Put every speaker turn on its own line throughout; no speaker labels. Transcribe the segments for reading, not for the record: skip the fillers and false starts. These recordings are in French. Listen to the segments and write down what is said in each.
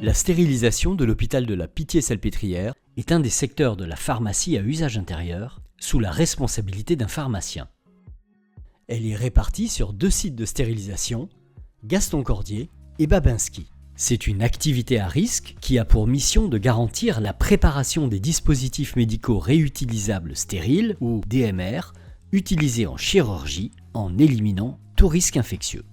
La stérilisation de l'hôpital de la Pitié-Salpêtrière est un des secteurs de la pharmacie à usage intérieur sous la responsabilité d'un pharmacien. Elle est répartie sur 2 sites de stérilisation, Gaston-Cordier et Babinski. C'est une activité à risque qui a pour mission de garantir la préparation des dispositifs médicaux réutilisables stériles ou DMR utilisés en chirurgie en éliminant tout risque infectieux.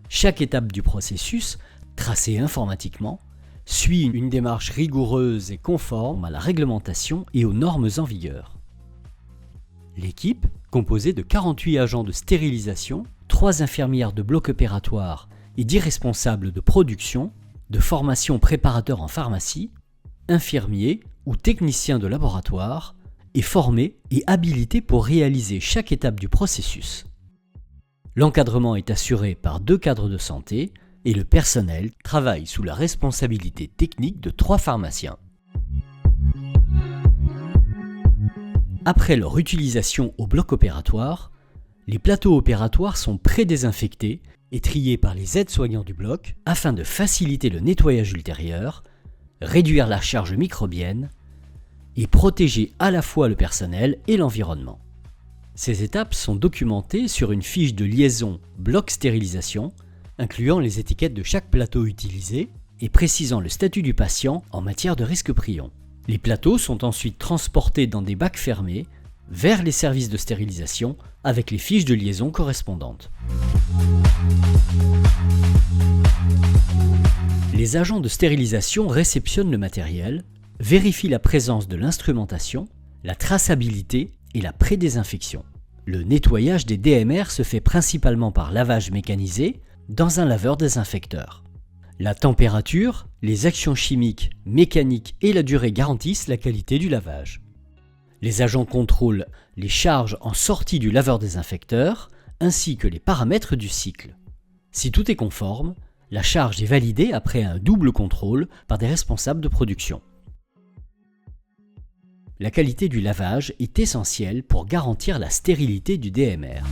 Chaque étape du processus, tracée informatiquement, suit une démarche rigoureuse et conforme à la réglementation et aux normes en vigueur. L'équipe, composée de 48 agents de stérilisation, 3 infirmières de bloc opératoire et 10 responsables de production, de formation préparateur en pharmacie, infirmiers ou techniciens de laboratoire, est formée et habilitée pour réaliser chaque étape du processus. L'encadrement est assuré par 2 cadres de santé et le personnel travaille sous la responsabilité technique de 3 pharmaciens. Après leur utilisation au bloc opératoire, les plateaux opératoires sont pré-désinfectés et triés par les aides-soignants du bloc afin de faciliter le nettoyage ultérieur, réduire la charge microbienne et protéger à la fois le personnel et l'environnement. Ces étapes sont documentées sur une fiche de liaison bloc stérilisation incluant les étiquettes de chaque plateau utilisé et précisant le statut du patient en matière de risque prion. Les plateaux sont ensuite transportés dans des bacs fermés vers les services de stérilisation avec les fiches de liaison correspondantes. Les agents de stérilisation réceptionnent le matériel, vérifient la présence de l'instrumentation, la traçabilité et la pré-désinfection. Le nettoyage des DMR se fait principalement par lavage mécanisé dans un laveur désinfecteur. La température, les actions chimiques, mécaniques et la durée garantissent la qualité du lavage. Les agents contrôlent les charges en sortie du laveur désinfecteur ainsi que les paramètres du cycle. Si tout est conforme, la charge est validée après un double contrôle par des responsables de production. La qualité du lavage est essentielle pour garantir la stérilité du DMR.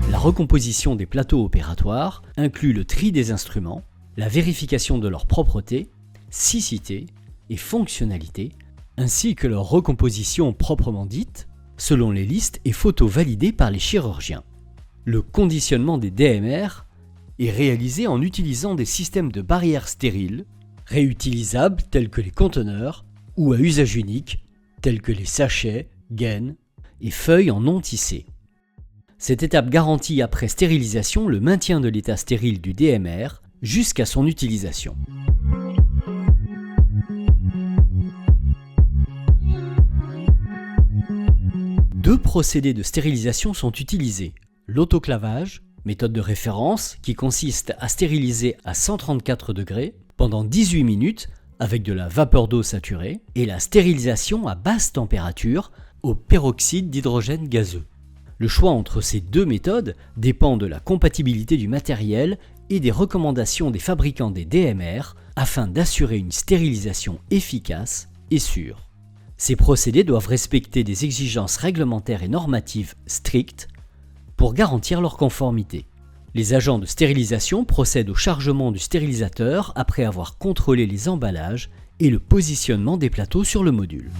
La recomposition des plateaux opératoires inclut le tri des instruments, la vérification de leur propreté, siccité et fonctionnalité, ainsi que leur recomposition proprement dite, selon les listes et photos validées par les chirurgiens. Le conditionnement des DMR est réalisé en utilisant des systèmes de barrières stériles, réutilisables tels que les conteneurs, ou à usage unique, tels que les sachets, gaines et feuilles en non tissé. Cette étape garantit après stérilisation le maintien de l'état stérile du DMR jusqu'à son utilisation. Deux procédés de stérilisation sont utilisés. L'autoclavage, méthode de référence qui consiste à stériliser à 134 degrés pendant 18 minutes avec de la vapeur d'eau saturée, et la stérilisation à basse température au peroxyde d'hydrogène gazeux. Le choix entre ces 2 méthodes dépend de la compatibilité du matériel et des recommandations des fabricants des DMR afin d'assurer une stérilisation efficace et sûre. Ces procédés doivent respecter des exigences réglementaires et normatives strictes pour garantir leur conformité. Les agents de stérilisation procèdent au chargement du stérilisateur après avoir contrôlé les emballages et le positionnement des plateaux sur le module.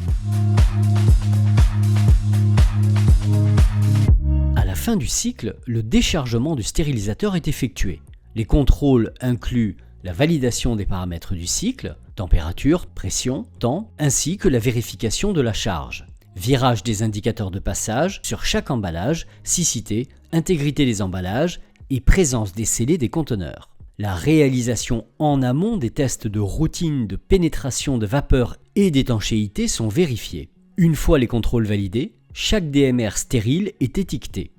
À la fin du cycle, le déchargement du stérilisateur est effectué. Les contrôles incluent la validation des paramètres du cycle, température, pression, temps, ainsi que la vérification de la charge. Virage des indicateurs de passage sur chaque emballage, siccité, intégrité des emballages et présence des scellés des conteneurs. La réalisation en amont des tests de routine de pénétration de vapeur et d'étanchéité sont vérifiés. Une fois les contrôles validés, chaque DMR stérile est étiqueté.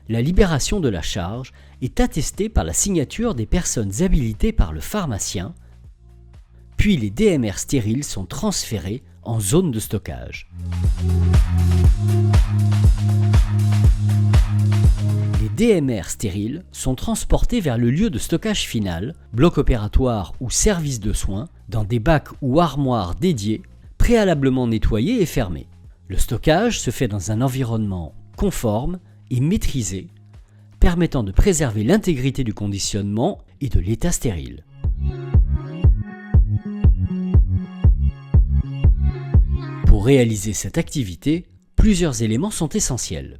La libération de la charge est attestée par la signature des personnes habilitées par le pharmacien, puis les DMR stériles sont transférés en zone de stockage. Les DMR stériles sont transportés vers le lieu de stockage final, bloc opératoire ou service de soins, dans des bacs ou armoires dédiés, préalablement nettoyés et fermés. Le stockage se fait dans un environnement conforme et maîtrisée, permettant de préserver l'intégrité du conditionnement et de l'état stérile. Pour réaliser cette activité, plusieurs éléments sont essentiels.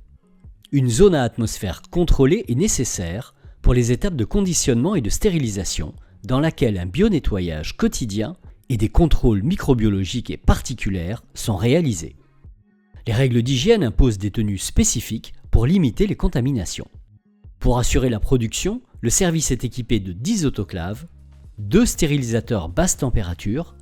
Une zone à atmosphère contrôlée est nécessaire pour les étapes de conditionnement et de stérilisation, dans laquelle un bionettoyage quotidien et des contrôles microbiologiques et particulaires sont réalisés. Les règles d'hygiène imposent des tenues spécifiques pour limiter les contaminations. Pour assurer la production, le service est équipé de 10 autoclaves, 2 stérilisateurs basse température,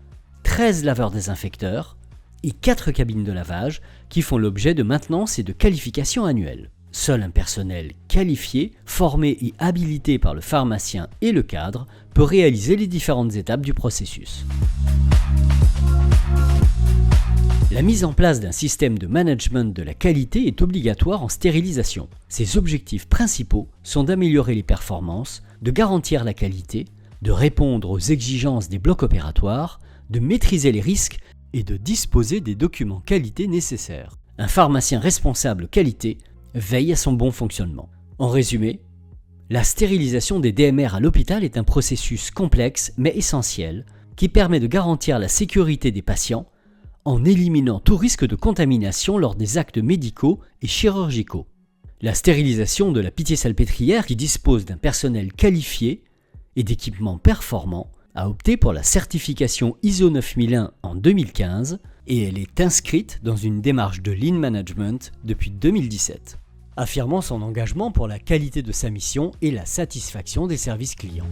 13 laveurs désinfecteurs et 4 cabines de lavage qui font l'objet de maintenance et de qualification annuelle. Seul un personnel qualifié, formé et habilité par le pharmacien et le cadre peut réaliser les différentes étapes du processus. La mise en place d'un système de management de la qualité est obligatoire en stérilisation. Ses objectifs principaux sont d'améliorer les performances, de garantir la qualité, de répondre aux exigences des blocs opératoires, de maîtriser les risques et de disposer des documents qualité nécessaires. Un pharmacien responsable qualité veille à son bon fonctionnement. En résumé, la stérilisation des DMR à l'hôpital est un processus complexe mais essentiel qui permet de garantir la sécurité des patients en éliminant tout risque de contamination lors des actes médicaux et chirurgicaux. La stérilisation de la Pitié-Salpêtrière, qui dispose d'un personnel qualifié et d'équipements performants, a opté pour la certification ISO 9001 en 2015 et elle est inscrite dans une démarche de Lean Management depuis 2017, affirmant son engagement pour la qualité de sa mission et la satisfaction des services clients.